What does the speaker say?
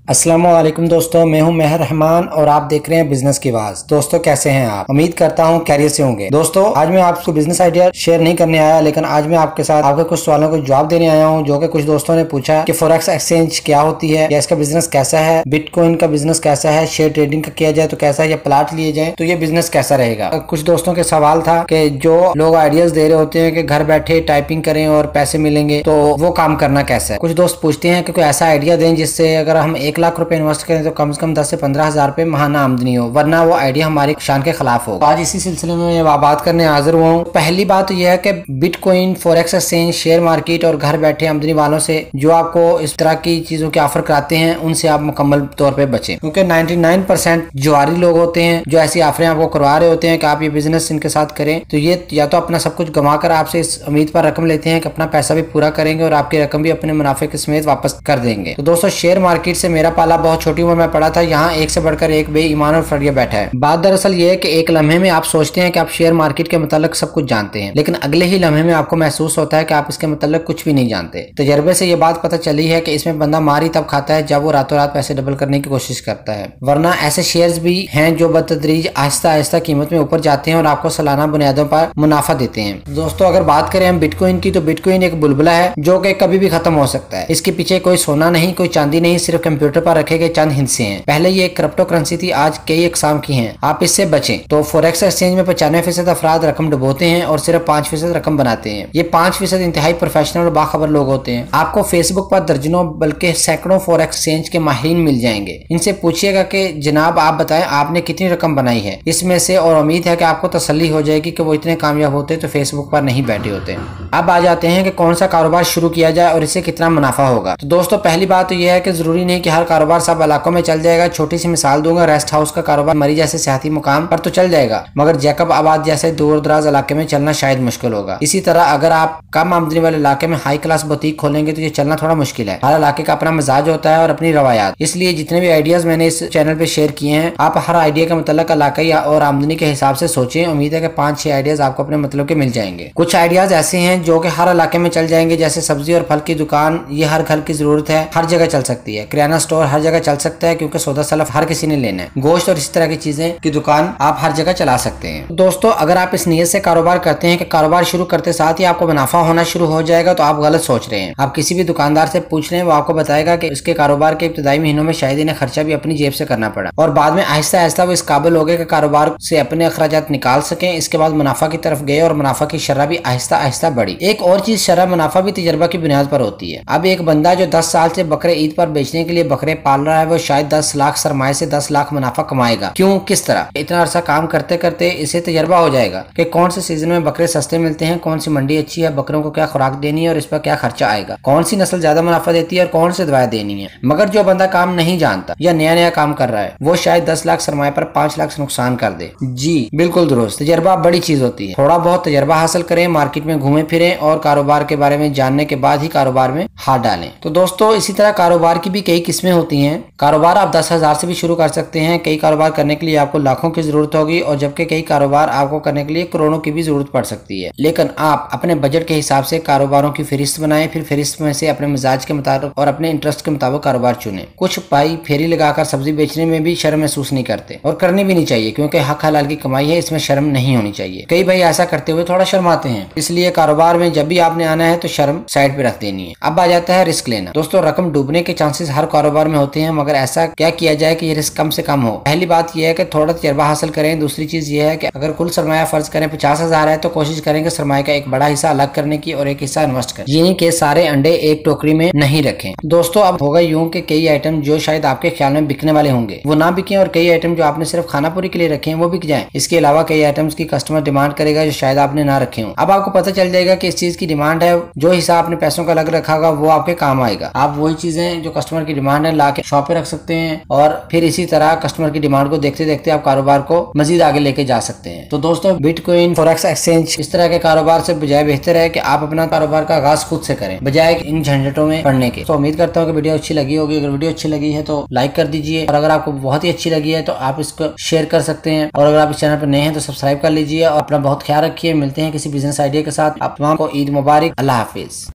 अस्सलामुअलैकुम दोस्तों, मैं हूं मेहर रहमान और आप देख रहे हैं बिजनेस की आवाज। दोस्तों कैसे हैं आप? उम्मीद करता हूं कैरियर से होंगे। दोस्तों आज मैं आपको बिजनेस आइडिया शेयर नहीं करने आया, लेकिन आज मैं आपके साथ आपके कुछ सवालों को जवाब देने आया हूं जो कि कुछ दोस्तों ने पूछा कि फॉरेक्स एक्सचेंज क्या होती है, या इसका बिजनेस कैसा है, बिटकॉइन का बिजनेस कैसा है, शेयर ट्रेडिंग का किया जाए तो कैसा है, या प्लाट लिए जाए तो ये बिजनेस कैसा रहेगा। कुछ दोस्तों के सवाल था कि जो लोग आइडियाज दे रहे होते हैं कि घर बैठे टाइपिंग करें और पैसे मिलेंगे, तो वो काम करना कैसा है। कुछ दोस्त पूछते हैं कि कोई ऐसा आइडिया दें जिससे अगर हम 1 लाख रुपए इन्वेस्ट करें तो कम से कम 10 से 15,000 रुपए महाना आमदनी हो, वरना वो आइडिया हमारी शान के खिलाफ हो। आज इसी सिलसिले में मैं बात करने हाजिर हुआ हूँ। पहली बात तो यह है कि bitcoin, forex exchange, share market और घर बैठे आमदनी वालों से जो आपको इस तरह की चीजों के ऑफर कराते हैं उनसे आप मुकम्मल तौर पर बचें, क्योंकि 99% जुआरी लोग होते हैं जो ऐसी ऑफरें आपको करवा रहे होते हैं कि आप ये बिजनेस इनके साथ करें, तो ये या तो अपना सब कुछ गंवा कर आपसे इस उम्मीद पर रकम लेते हैं कि अपना पैसा भी पूरा करेंगे और आपकी रकम भी अपने मुनाफे के समेत वापस कर देंगे। तो दोस्तों शेयर मार्केट से मेरा पाला बहुत छोटी उम्र में पड़ा था। यहाँ एक से बढ़कर एक बेईमान और फरिया बैठा है। बात दरअसल ये है कि एक लम्हे में आप सोचते हैं कि आप शेयर मार्केट के मतलब सब कुछ जानते हैं, लेकिन अगले ही लम्हे में आपको महसूस होता है कि आप इसके मतलब कुछ भी नहीं जानते। तजर्बे से ये बात पता चली है कि इसमें बंदा मार ही तब खाता है जब वो रातों रात पैसे डबल करने की कोशिश करता है, वरना ऐसे शेयर्स भी हैं जो बतदरीज आहिस्ता आहिस्ता कीमत में ऊपर जाते हैं और आपको सालाना बुनियादों पर मुनाफा देते हैं। दोस्तों अगर बात करें हम बिटकॉइन की, तो बिटकॉइन एक बुलबुला है जो कि कभी भी खत्म हो सकता है। इसके पीछे कोई सोना नहीं, कोई चांदी नहीं, सिर्फ कंप्यूटर पर रखे गए चंद हिस्से हैं। पहले ये क्रिप्टो करेंसी थी, आज कई अकसाम की हैं। आप इससे बचें। तो फॉरेक्स एक्सचेंज में 95% अफराद रकम डुबोते हैं और सिर्फ 5% रकम बनाते हैं। ये 5% इंतहाई प्रोफेशनल और बाखबर लोग होते हैं। आपको फेसबुक पर दर्जनों बल्कि सैकड़ों फॉरेक्स एक्सचेंज के माहिरीन मिल जाएंगे। इनसे पूछिएगा कि जनाब आप बताएं आपने कितनी रकम बनाई है इसमें से, और उम्मीद है कि आपको तसल्ली हो जाएगी कि वो इतने कामयाब होते तो फेसबुक पर नहीं बैठे होते। अब आ जाते हैं कि कौन सा कारोबार शुरू किया जाए और इससे कितना मुनाफा होगा। तो दोस्तों पहली बात तो यह है कि जरूरी नहीं कि हर कारोबार सब इलाकों में चल जाएगा। छोटी सी मिसाल दूंगा, रेस्ट हाउस का कारोबार मरी जैसे सियाती मुकाम पर तो चल जाएगा, मगर जैकब आबाद जैसे दूर दराज इलाके में चलना शायद मुश्किल होगा। इसी तरह अगर आप कम आमदनी वाले इलाके में हाई क्लास बुटीक खोलेंगे तो ये चलना थोड़ा मुश्किल है। हर इलाके का अपना मिजाज होता है और अपनी रवायात, इसलिए जितने भी आइडियाज मैंने इस चैनल पे शेयर किए हैं, आप हर आइडिया का मतलब इलाके और आमदनी के हिसाब से सोचें। उम्मीद है कि 5-6 आइडियाज आपको अपने मतलब के मिल जाएंगे। कुछ आइडियाज ऐसे हैं जो कि हर इलाके में चल जाएंगे, जैसे सब्जी और फल की दुकान, ये हर घर की जरूरत है, हर जगह चल सकती है। किराना स्टोर हर जगह चल सकता है क्योंकि सौदा सलफ हर किसी ने लेना है। गोश्त और इस तरह की चीजें की दुकान आप हर जगह चला सकते हैं। दोस्तों अगर आप इस नीयत से कारोबार करते हैं कि कारोबार शुरू करते साथ ही आपको मुनाफा होना शुरू हो जाएगा, तो आप गलत सोच रहे हैं। आप किसी भी दुकानदार से पूछ लें, वो आपको बताएगा कि उसके कारोबार के इब्तदाई महीनों में शायद इन्हें खर्चा भी अपनी जेब से करना पड़ा, और बाद में आहिस्ता आहिस्ता वो इस काबिल हो गए कि कारोबार से अपने अखराजात निकाल सकें। इसके बाद मुनाफा की तरफ गए और मुनाफा की शरह भी आहिस्ता आहिस्ता बढ़ी। एक और चीज, शरह मुनाफा भी तजर्बा की बुनियाद पर होती है। अब एक बंदा जो 10 साल से बकरे ईद पर बेचने के लिए बकरे पाल रहा है, वो शायद 10 लाख सरमाए से 10 लाख मुनाफा कमाएगा। क्यों, किस तरह? इतना अरसा काम करते करते इसे तजर्बा हो जाएगा कि कौन से सीजन में बकरे सस्ते मिलते हैं, कौन सी मंडी अच्छी है, बकरों को क्या खुराक देनी है और इस पर क्या खर्चा आएगा, कौन सी नस्ल ज्यादा मुनाफा देती है और कौन सी दवाएं देनी है। मगर जो बंदा काम नहीं जानता या नया नया काम कर रहा है, वो शायद 10 लाख सरमाए पर 5 लाख से नुकसान कर दे। जी बिल्कुल दुरुस्त। तजर्बा बड़ी चीज होती है। थोड़ा बहुत तजर्बा हासिल करें, मार्केट में घूमे फिरें और कारोबार के बारे में जानने के बाद ही कारोबार में हाथ डालें। तो दोस्तों इसी तरह कारोबार की भी कई किस्में होती हैं। कारोबार आप 10,000 से भी शुरू कर सकते हैं। कई कारोबार करने के लिए आपको लाखों की जरूरत होगी, और जबकि कई कारोबार आपको करने के लिए करोड़ों की भी जरूरत पड़ सकती है। लेकिन आप अपने बजट के हिसाब से कारोबारों की फहरिस्त बनाएं, फिर फहरिस्त में से अपने मिजाज के मुताबिक और अपने इंटरेस्ट के मुताबिक कारोबार चुनें। कुछ पाई फेरी लगाकर सब्जी बेचने में भी शर्म महसूस नहीं करते, और करनी भी नहीं चाहिए, क्योंकि हक हलाल की कमाई है, इसमें शर्म नहीं होनी चाहिए। कई भाई ऐसा करते हुए थोड़ा शर्माते हैं, इसलिए कारोबार में जब भी आपने आना है तो शर्म साइड पे रख देनी है। अब आ जाता है रिस्क लेना। दोस्तों रकम डूबने के चांसेस हर कारोबार में होते हैं, मगर ऐसा क्या किया जाए कि ये रिस्क कम से कम हो। पहली बात यह है कि थोड़ा तजर्बा हासिल करें। दूसरी चीज ये है कि अगर कुल सरमाया फर्ज करें 50,000 है, तो कोशिश करें कि सरमाए का एक बड़ा हिस्सा अलग करने की और एक हिस्सा इन्वेस्ट करें, यानी कि सारे अंडे एक टोकरी में नहीं रखें। दोस्तों अब होगा यूं कि कई आइटम जो शायद आपके ख्याल में बिकने वाले होंगे वो ना बिके, और कई आइटम जो आपने सिर्फ खाना पूरी के लिए रखे हैं वो बिक जाएं। इसके अलावा कई आइटम्स की कस्टमर डिमांड करेगा जो शायद आपने ना रखे हो। अब आपको पता चल जाएगा कि इस चीज की डिमांड है, जो हिस्सा आपने पैसों का अलग रखा होगा वो आपके काम आएगा। आप वही चीजें जो कस्टमर की डिमांड है है ला के शॉप पे रख सकते हैं और फिर इसी तरह कस्टमर की डिमांड को देखते देखते आप कारोबार को मजीद आगे लेके जा सकते हैं। तो दोस्तों बिटकॉइन, फॉरेक्स एक्सचेंज इस तरह के कारोबार से बजाय बेहतर है कि आप अपना कारोबार का आगाज खुद से करें बजाय इन झंझटों में पड़ने के। तो उम्मीद करता हूँ कि वीडियो अच्छी लगी होगी। अगर वीडियो अच्छी लगी है तो लाइक कर दीजिए और अगर आपको बहुत ही अच्छी लगी है तो आप इसको शेयर कर सकते हैं और अगर आप इस चैनल पर नए हैं तो सब्सक्राइब कर लीजिए और अपना बहुत ख्याल रखिए। मिलते हैं किसी बिजनेस आइडिया के साथ। आप तमाम को ईद मुबारक। अल्लाह हाफिज।